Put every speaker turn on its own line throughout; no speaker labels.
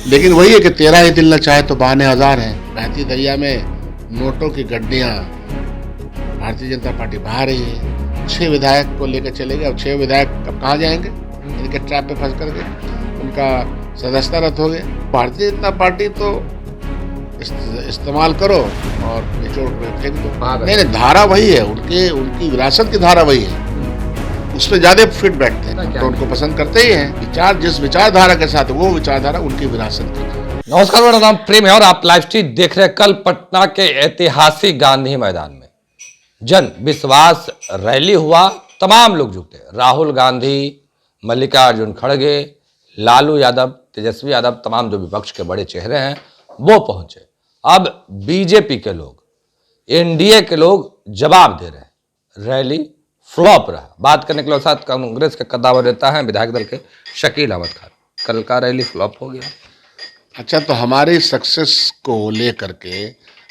लेकिन वही है कि तेरा ही दिल न चाहे तो बहाने हजार हैं। बहती दरिया में नोटों की गड्डियां भारतीय जनता पार्टी बहा रही है। 6 विधायक को लेकर चले गए। अब 6 विधायक अब कहाँ जाएंगे? इनके ट्रैप पे फंस करके उनका सदस्यता रद्द हो गया। भारतीय जनता पार्टी तो इस्तेमाल करो और निचोड़ में फेंक दो। नहीं, धारा वही है, उनकी विरासत की धारा वही है, उसमें ज्यादा फिट बैठते हैं तो उनको पसंद करते ही हैं। विचार जिस विचारधारा के साथ वो विचारधारा उनकी विरासत की।
नमस्कार, मेरा नाम प्रेम है और आप लाइव स्ट्रीम देख रहे हैं। कल पटना के ऐतिहासिक गांधी मैदान में जन विश्वास रैली हुआ। तमाम लोग जुटे। राहुल गांधी, मल्लिकार्जुन खड़गे, लालू यादव, तेजस्वी यादव, तमाम जो विपक्ष के बड़े चेहरे हैं वो पहुंचे। अब बीजेपी के लोग, एनडीए के लोग जवाब दे रहे हैं। रैली फ्लॉप रहा। बात करने के लिए साथ कांग्रेस के कद्दावर नेता हैं विधायक दल के शकील अहमद खान। कल का रैली फ्लॉप हो गया।
अच्छा, तो हमारी सक्सेस को लेकर के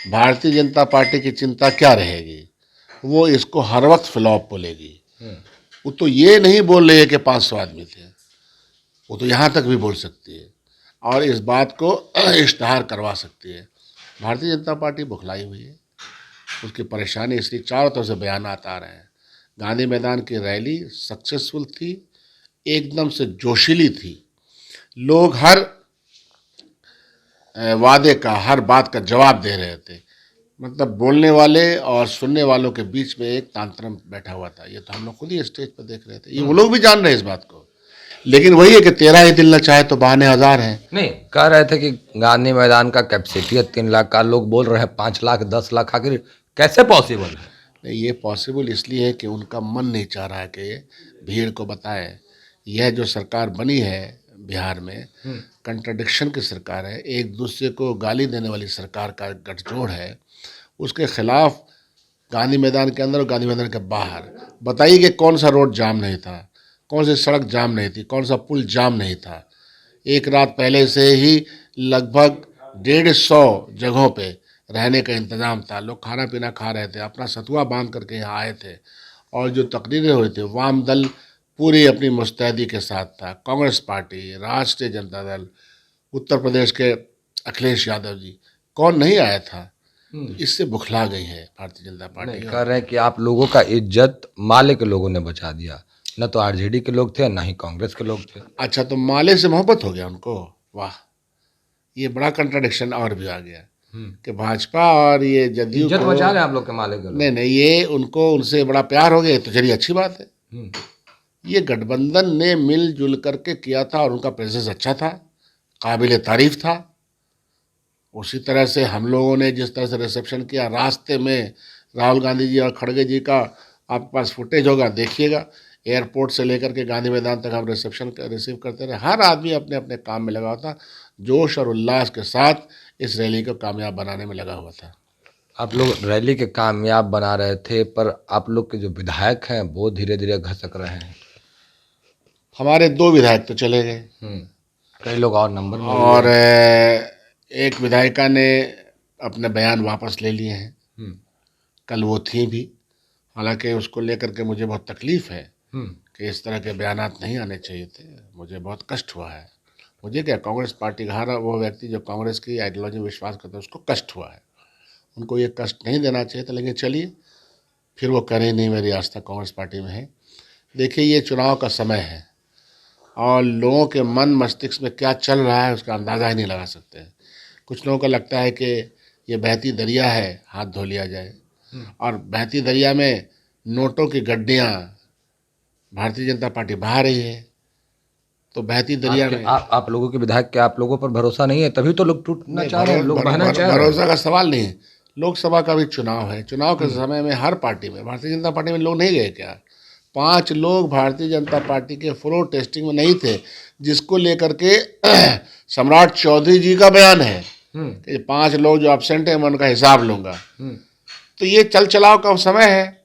भारतीय जनता पार्टी की चिंता क्या रहेगी? वो इसको हर वक्त फ्लॉप बोलेगी। वो तो ये नहीं बोल रही है कि 500 आदमी थे, वो तो यहाँ तक भी बोल सकती है और इस बात को इश्तहार करवा सकती है। भारतीय जनता पार्टी बुखलाई हुई है, उसकी परेशानी इसलिए चारों तरफ से बयानात आ रहे हैं। गांधी मैदान की रैली सक्सेसफुल थी, एकदम से जोशीली थी। लोग हर वादे का, हर बात का जवाब दे रहे थे। मतलब बोलने वाले और सुनने वालों के बीच में एक तांतरम बैठा हुआ था। ये तो हम लोग खुद ही स्टेज पर देख रहे थे। ये वो लोग भी जान रहे हैं इस बात को। लेकिन वही है कि तेरा ही दिल न चाहे तो बहाने हजार हैं।
नहीं, कह रहे थे कि गांधी मैदान का कैपेसिटी है 3 लाख का, लोग बोल रहे हैं 5 लाख 10 लाख। आखिर कैसे पॉसिबल है?
नहीं, ये पॉसिबल इसलिए है कि उनका मन नहीं चाह रहा है कि भीड़ को बताए। यह जो सरकार बनी है बिहार में, कंट्राडिक्शन की सरकार है, एक दूसरे को गाली देने वाली सरकार का गठजोड़ है। उसके खिलाफ गांधी मैदान के अंदर और गांधी मैदान के बाहर बताइए कि कौन सा रोड जाम नहीं था, कौन सी सड़क जाम नहीं थी, कौन सा पुल जाम नहीं था। एक रात पहले से ही लगभग 150 जगहों पे रहने का इंतज़ाम था। लोग खाना पीना खा रहे थे, अपना सतुआ बांध करके यहाँ आए थे। और जो तकरीरें हुई थी, वाम दल पूरी अपनी मुस्तैदी के साथ था। कांग्रेस पार्टी, राष्ट्रीय जनता दल, उत्तर प्रदेश के अखिलेश यादव जी, कौन नहीं आया था? इससे बुखला गई है भारतीय जनता पार्टी।
कह रहे हैं कि आप लोगों का इज्जत माले के लोगों ने बचा दिया। न तो आरजेडी के लोग थे, न ही कांग्रेस के लोग थे।
अच्छा, तो माले से मोहब्बत हो गया उनको? वाह, ये बड़ा कंट्राडिक्शन और भी आ गया कि भाजपा और ये जदयू
इज्जत
को
बचा रहे हैं आप लोग के माले के लोग।
नहीं, ये उनको उनसे बड़ा प्यार हो गया, तो चलिए अच्छी बात है। ये गठबंधन ने मिलजुल करके किया था और उनका प्रेजेंस अच्छा था, काबिल तारीफ था। उसी तरह से हम लोगों ने जिस तरह से रिसेप्शन किया, रास्ते में राहुल गांधी जी और खड़गे जी का आपके पास फुटेज होगा, देखिएगा। एयरपोर्ट से लेकर के गांधी मैदान तक हम रिसीव करते रहे। हर आदमी अपने अपने काम में लगा हुआ था, जोश और उल्लास के साथ इस रैली को कामयाब बनाने में लगा हुआ था।
आप लोग रैली के कामयाब बना रहे थे, पर आप लोग के जो विधायक हैं वो धीरे धीरे घसक रहे हैं।
हमारे 2 विधायक तो चले गए,
कई लोग और नंबर में
और एक विधायिका ने अपने बयान वापस ले लिए हैं। कल वो थी भी, हालांकि उसको लेकर के मुझे बहुत तकलीफ़ है कि इस तरह के बयानात नहीं आने चाहिए थे। मुझे बहुत कष्ट हुआ है। मुझे क्या, कांग्रेस पार्टी का हर वो व्यक्ति जो कांग्रेस की आइडियोलॉजी में विश्वास करता है उसको कष्ट हुआ है। उनको ये कष्ट नहीं देना चाहिए था, लेकिन चलिए, फिर वो करें नहीं, मेरी आस्था कांग्रेस पार्टी में है। देखिए, ये चुनाव का समय है और लोगों के मन मस्तिष्क में क्या चल रहा है उसका अंदाज़ा ही नहीं लगा सकते। कुछ लोगों को लगता है कि ये बहती दरिया है, हाथ धो लिया जाए, और बहती दरिया में नोटों की गड्डियाँ भारतीय जनता पार्टी बहा रही है। तो बहती दरिया में
आप लोगों के विधायक के, आप लोगों पर भरोसा नहीं है, तभी तो लोग टूटना चाह रहे हैं, लोग बहना चाह रहे हैं।
भरोसा का सवाल नहीं है। लोकसभा का भी चुनाव है। चुनाव के समय में हर पार्टी में, भारतीय जनता पार्टी में लोग नहीं गए क्या? 5 लोग भारतीय जनता पार्टी के फ्लोर टेस्टिंग में नहीं थे, जिसको लेकर के सम्राट चौधरी जी का बयान है कि 5 लोग जो एब्सेंट हैं मैं उनका हिसाब लूंगा। तो ये चल चलाव का समय है।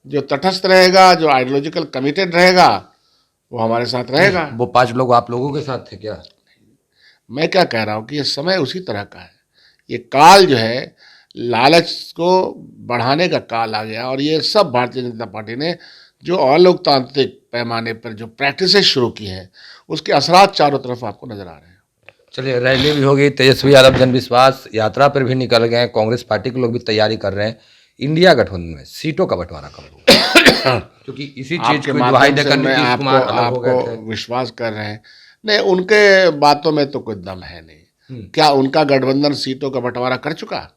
जो तटस्थ रहेगा, जो आइडियोलॉजिकल कमिटेड रहेगा, वो हमारे साथ रहेगा।
वो 5 लोग आप लोगों के साथ थे क्या?
मैं क्या कह रहा हूँ कि ये समय उसी तरह का है। ये काल जो है, लालच को बढ़ाने का काल आ गया, और ये सब भारतीय जनता पार्टी ने जो अलोकतांत्रिक पैमाने पर जो प्रैक्टिसेस शुरू की हैं, उसके असरात चारों तरफ आपको नजर आ रहे हैं।
चलिए, रैली भी होगी, तेजस्वी यादव जन विश्वास यात्रा पर भी निकल गए हैं, कांग्रेस पार्टी के लोग भी तैयारी कर रहे हैं। इंडिया गठबंधन में सीटों का बंटवारा कब होगा? क्योंकि इसी चीज
आपके
की दुहाई
माध्यम
देकर
से मैं
नीतीश
आपको
कुमार अलग हो गए थे।
आपको विश्वास कर रहे हैं। नहीं, उनके बातों में तो कोई दम है नहीं। क्या उनका गठबंधन सीटों का बंटवारा कर चुका?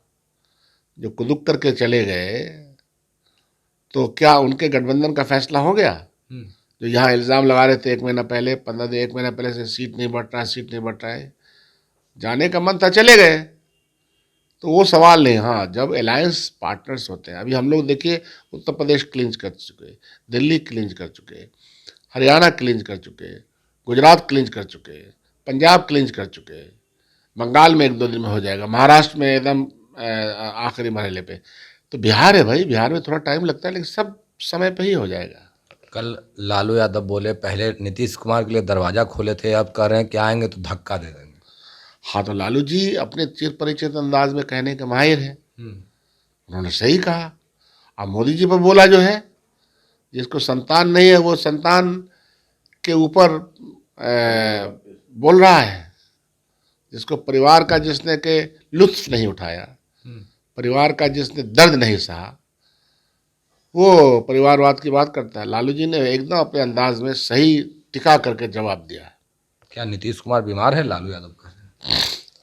जो कुदुक करके चले गए, तो क्या उनके गठबंधन का फैसला हो गया? जो यहाँ इल्ज़ाम लगा रहे थे 1 महीना पहले, 15 दिन 1 महीना पहले से सीट नहीं बढ़ रहा है, सीट नहीं बढ़ रहा है, जाने का मन था, चले गए, तो वो सवाल नहीं। हाँ, जब अलायंस पार्टनर्स होते हैं, अभी हम लोग देखिए, उत्तर प्रदेश क्लिंच कर चुके, दिल्ली क्लिंच कर चुके, हरियाणा क्लिंच कर चुके, गुजरात क्लिंच कर चुके, पंजाब क्लिंच कर चुके, बंगाल में 1-2 दिन में हो जाएगा, महाराष्ट्र में एकदम आखिरी मरहले पे, तो बिहार है भाई, बिहार में थोड़ा टाइम लगता है, लेकिन सब समय पे ही हो जाएगा।
कल लालू यादव बोले पहले नीतीश कुमार के लिए दरवाजा खोले थे, अब कह रहे हैं कि आएंगे तो धक्का दे देंगे।
हाँ, तो लालू जी अपने चिर परिचित अंदाज में कहने के माहिर हैं, उन्होंने सही कहा। अब मोदी जी पर बोला जो है, जिसको संतान नहीं है वो संतान के ऊपर बोल रहा है, जिसको परिवार का जिसने के लुत्फ नहीं उठाया, परिवार का जिसने दर्द नहीं सहा, वो परिवारवाद की बात करता है। लालू जी ने एकदम अपने अंदाज में सही टिका करके जवाब दिया।
क्या नीतीश कुमार बीमार है, लालू यादव का?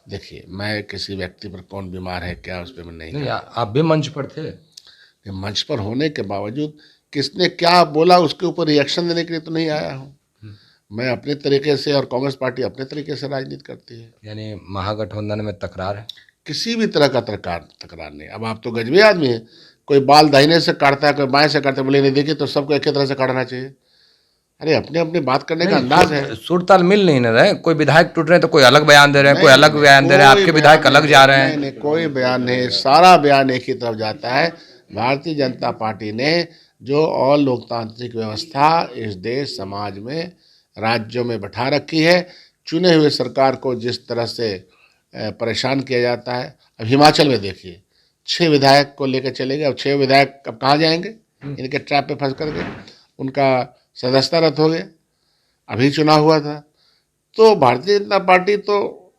देखिए, मैं किसी व्यक्ति पर कौन बीमार है क्या, उस पर मैं
नहीं, आप भी मंच पर थे।
मंच पर होने के बावजूद किसने क्या बोला उसके ऊपर रिएक्शन देने के लिए तो नहीं आया हूँ। मैं अपने तरीके से, और कांग्रेस पार्टी अपने तरीके से राजनीति करती है।
यानी महागठबंधन में तकरार है?
किसी भी तरह का तकरार नहीं। अब आप तो गजबे आदमी हैं, कोई बाल दाहिने से काटता है, कोई बाएं से काटता है, बोले नहीं देखिए तो सबको एक ही तरह से काटना चाहिए। अरे अपने अपने बात करने का अंदाज है।
सुर ताल मिल नहीं रहे, कोई विधायक टूट रहे हैं तो कोई अलग बयान दे रहे हैं, कोई अलग बयान दे रहे हैं, आपके विधायक अलग जा रहे हैं।
नहीं, कोई बयान नहीं, सारा बयान एक ही तरफ जाता है। भारतीय जनता पार्टी ने जो और लोकतांत्रिक व्यवस्था इस देश समाज में राज्यों में बैठा रखी है, चुने हुए सरकार को जिस तरह से परेशान किया जाता है। अब हिमाचल में देखिए, 6 विधायक को लेकर चले गए, अब 6 विधायक अब कहाँ जाएंगे? इनके ट्रैप पे फंस कर गए, उनका सदस्यता रद्द हो गया। अभी चुनाव हुआ था, तो भारतीय जनता पार्टी तो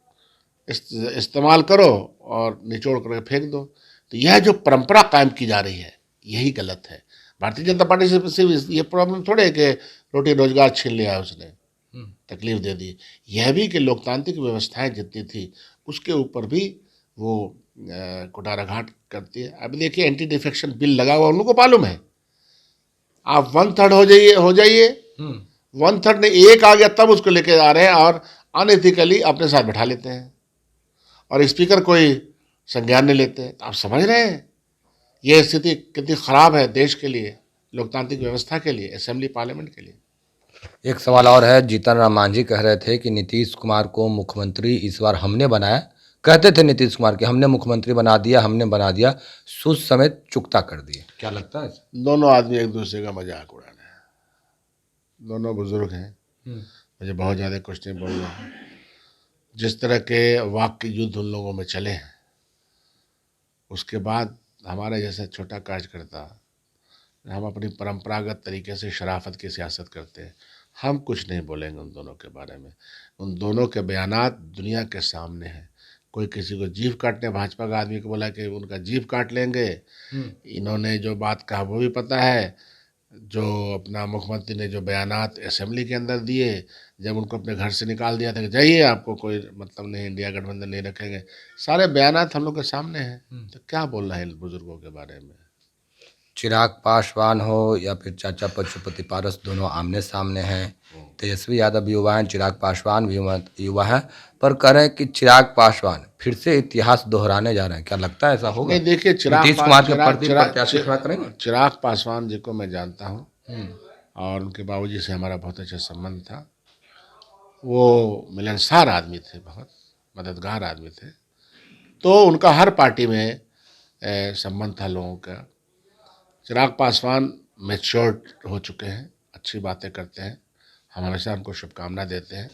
इस्तेमाल करो और निचोड़ करके फेंक दो। तो यह जो परंपरा कायम की जा रही है, यही गलत है। भारतीय जनता पार्टी से सिर्फ ये प्रॉब्लम थोड़े है कि रोटी रोजगार छीन लिया उसने, तकलीफ दे दी। यह भी कि लोकतांत्रिक व्यवस्थाएं जितनी थी उसके ऊपर भी वो कुठाराघात करती है। अभी देखिए, एंटी डिफेक्शन बिल लगा हुआ, उन लोगों को मालूम है। आप 1/3 हो जाइए 1/3 ने एक आ गया तब उसको लेके आ रहे हैं, और अनएथिकली अपने साथ बैठा लेते हैं, और स्पीकर कोई संज्ञान नहीं लेते। आप समझ रहे हैं यह स्थिति कितनी खराब है देश के लिए, लोकतांत्रिक व्यवस्था के लिए, असेंबली पार्लियामेंट के लिए।
एक सवाल और है, जीतन राम मांझी कह रहे थे कि नीतीश कुमार को मुख्यमंत्री इस बार हमने बनाया। कहते थे नीतीश कुमार कि हमने मुख्यमंत्री बना दिया, हमने बना दिया, सूद समेत चुकता कर दिए। क्या लगता है?
दोनों आदमी एक दूसरे का मजाक उड़ा रहे हैं, दोनों बुजुर्ग हैं, मुझे बहुत ज़्यादा कुछ नहीं बोलना है। जिस तरह के वाक्य युद्ध उन लोगों में चले हैं, उसके बाद हमारे जैसे छोटा कार्यकर्ता, हम अपनी परंपरागत तरीके से शराफत की सियासत करते हैं, हम कुछ नहीं बोलेंगे उन दोनों के बारे में। उन दोनों के बयानात दुनिया के सामने हैं। कोई किसी को जीभ काटने, भाजपा का आदमी को बोला कि उनका जीभ काट लेंगे, इन्होंने जो बात कहा वो भी पता है। जो अपना मुख्यमंत्री ने जो बयानात असेंबली के अंदर दिए, जब उनको अपने घर से निकाल दिया था कि जाइए, आपको कोई मतलब नहीं, इंडिया गठबंधन नहीं रखेंगे, सारे बयानात हम लोग के सामने हैं। तो क्या बोल रहे हैं बुजुर्गों के बारे में?
चिराग पासवान हो या फिर चाचा पशुपति पारस, दोनों आमने सामने हैं। तेजस्वी यादव युवा हैं, चिराग पासवान भी युवा है, पर कह रहे हैं कि चिराग पासवान फिर से इतिहास दोहराने जा रहे हैं। क्या लगता है ऐसा होगा?
नहीं, देखिए, चिराग पासवान जी को मैं जानता हूँ, और उनके बाबूजी से हमारा बहुत अच्छा संबंध था। वो मिलनसार आदमी थे, बहुत मददगार आदमी थे, तो उनका हर पार्टी में संबंध था लोगों का। चिराग पासवान मैच्योर्ड हो चुके हैं, अच्छी बातें करते हैं, हम हमेशा उनको शुभकामना देते हैं।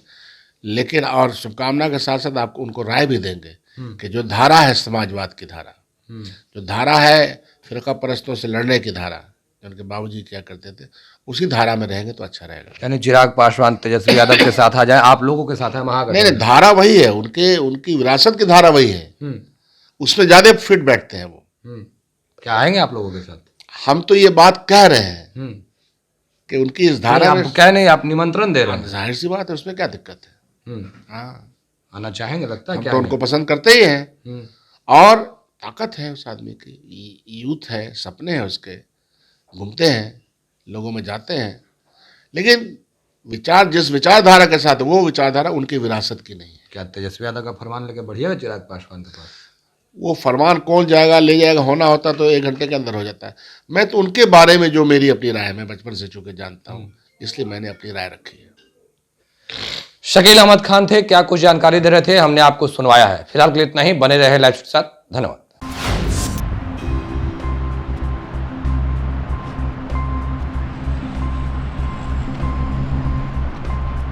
लेकिन और शुभकामना के साथ साथ आपको उनको राय भी देंगे कि जो धारा है समाजवाद की धारा, जो धारा है फिरका परस्तों से लड़ने की धारा, उनके बाबूजी क्या करते थे, उसी धारा में रहेंगे तो अच्छा रहेगा।
यानी चिराग पासवान तेजस्वी यादव के साथ आ जाए, आप लोगों के साथ है
नहीं
महागठबंधन?
धारा वही है, उनकी विरासत की धारा वही है, उसमें ज्यादा फिट बैठते हैं वो।
क्या आएंगे आप लोगों के साथ?
हम तो ये बात कह रहे हैं कि उनकी इस धारा में,
आप कह नहीं, आप निमंत्रण दे रहे हैं।
जाहिर सी बात है, उसमें क्या दिक्कत है। हाँ,
आना चाहेंगे, लगता है
हम
क्या
तो उनको पसंद करते ही हैं, और ताकत है उस आदमी की, यूथ है, सपने हैं उसके, घूमते हैं, लोगों में जाते हैं, लेकिन जिस विचारधारा के साथ, वो विचारधारा उनकी विरासत की नहीं है।
क्या तेजस्वी यादव का फरमान लेके बढ़िएगा चिराग पासवान के पास?
वो फरमान कौन जाएगा ले जाएगा, होना होता तो 1 घंटे के अंदर हो जाता है। मैं तो उनके बारे में जो मेरी अपनी राय है, मैं बचपन से चूंकि जानता हूँ, इसलिए मैंने अपनी राय रखी है।
शकील अहमद खान थे, क्या कुछ जानकारी दे रहे थे, हमने आपको सुनवाया है। फिलहाल के लिए इतना ही, बने रहे लाइव के साथ, धन्यवाद।